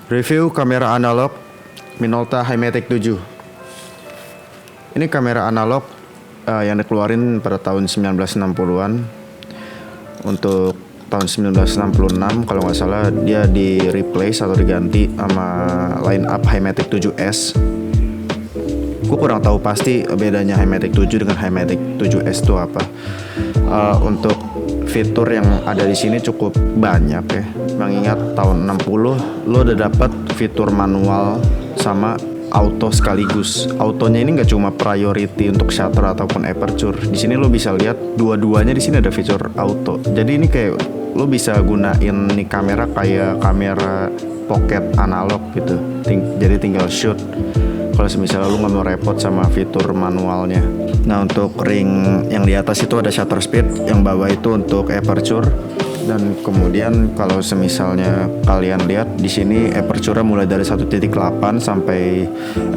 Review kamera analog Minolta Himatic 7. Ini kamera analog yang dikeluarin pada tahun 1960-an. Untuk tahun 1966 kalau nggak salah dia di replace atau diganti sama line up Himatic 7S. Gue kurang tahu pasti bedanya Himatic 7 dengan Himatic 7S itu apa. Untuk fitur yang ada di sini cukup banyak ya. Mengingat tahun 60 lo udah dapat fitur manual sama auto sekaligus. Autonya ini nggak cuma priority untuk shutter ataupun aperture. Di sini lo bisa lihat dua-duanya di sini ada fitur auto. Jadi ini kayak lo bisa gunain nih kamera kayak kamera pocket analog gitu. Jadi tinggal shoot. Kalau misalnya lu nggak mau repot sama fitur manualnya. Nah, untuk ring yang di atas itu ada shutter speed, yang bawah itu untuk aperture. Dan kemudian kalau semisalnya kalian lihat di sini aperture mulai dari 1.8 sampai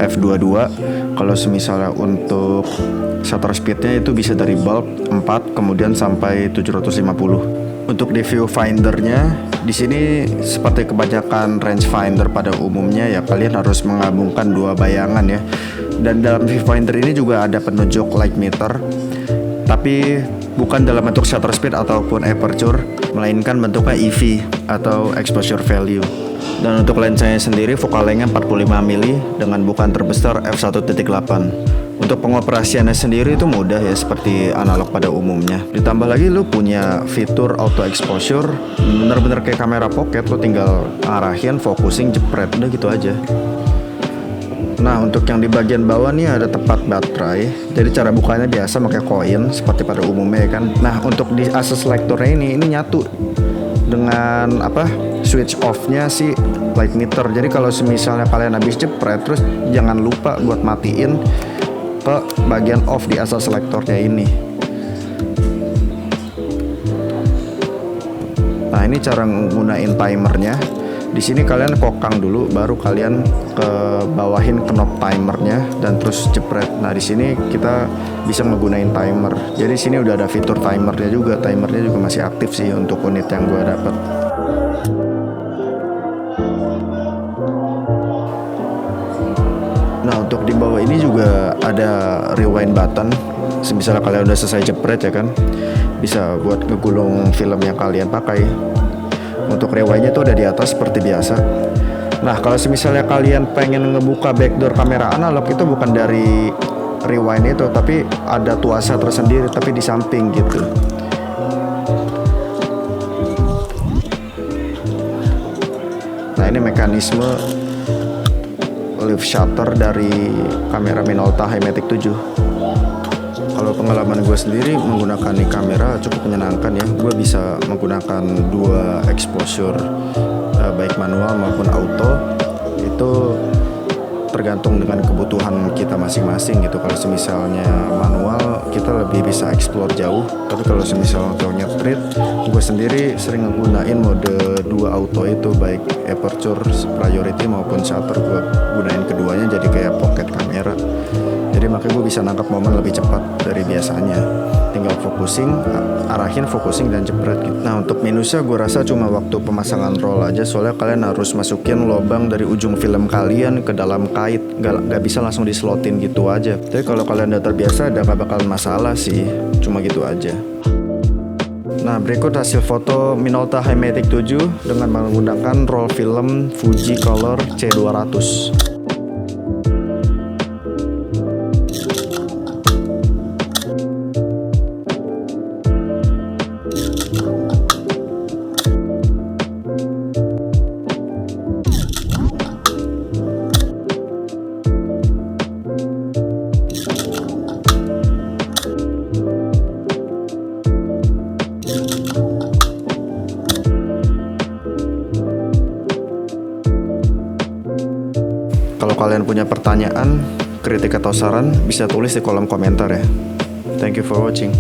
f22. Kalau semisalnya untuk shutter speednya itu bisa dari bulb 4 kemudian sampai 750. Untuk di viewfindernya di sini seperti kebanyakan rangefinder pada umumnya ya, kalian harus menggabungkan dua bayangan ya. Dan dalam viewfinder ini juga ada penunjuk light meter, tapi bukan dalam bentuk shutter speed ataupun aperture, melainkan bentuknya EV atau exposure value. Dan untuk lensanya sendiri focal lengthnya 45 mili dengan bukaan terbesar f1.8. Untuk pengoperasiannya sendiri itu mudah ya, seperti analog pada umumnya. Ditambah lagi lu punya fitur auto exposure, bener-bener kayak kamera pocket, lu tinggal arahin, focusing, jepret, udah gitu aja. Nah, untuk yang di bagian bawah nih ada tempat baterai. Jadi cara bukanya biasa pakai koin seperti pada umumnya ya kan. Nah, untuk di access selectornya ini nyatu dengan switch off-nya si light meter. Jadi kalau misalnya kalian habis jepret, terus jangan lupa buat matiin ke bagian off di access selectornya ini. Nah, ini cara nggunain timernya. Di sini kalian kokang dulu, baru kalian ke bawahin knob timernya dan terus jepret. Nah, di sini kita bisa ngegunain timer. Jadi di sini udah ada fitur timernya juga. Timernya juga masih aktif sih untuk unit yang gue dapet. Nah, untuk di bawah ini juga ada rewind button. Misalnya kalian udah selesai jepret ya kan, bisa buat ngegulung film yang kalian pakai. Untuk rewindnya itu ada di atas seperti biasa. Nah, kalau misalnya kalian pengen ngebuka backdoor kamera analog, itu bukan dari rewind itu, tapi ada tuasa tersendiri tapi di samping gitu. Nah, ini mekanisme lift shutter dari kamera Minolta Himatic 7. Kalau pengalaman gue sendiri menggunakan nih kamera cukup menyenangkan ya. Gue bisa menggunakan dua exposure, baik manual maupun auto. Itu tergantung dengan kebutuhan kita masing-masing gitu. Kalau misalnya manual kita lebih bisa explore jauh, tapi kalau misalnya untuk nyetrit, gue sendiri sering menggunakan mode dua auto itu, baik aperture priority maupun shutter. Gue gunain keduanya jadi kayak pocket kamera. Jadi makanya gue bisa nangkap momen lebih cepat dari biasanya. Tinggal focusing, arahin, focusing, dan jepret gitu. Nah, untuk minusnya gue rasa cuma waktu pemasangan roll aja. Soalnya kalian harus masukin lubang dari ujung film kalian ke dalam kait. Gak bisa langsung dislotin gitu aja. Tapi kalau kalian udah terbiasa, udah gak bakal masalah sih. Cuma gitu aja. Nah, berikut hasil foto Minolta Himatic 7 dengan menggunakan roll film Fuji Color C200. Kalau kalian punya pertanyaan, kritik atau saran, bisa tulis di kolom komentar ya. Thank you for watching.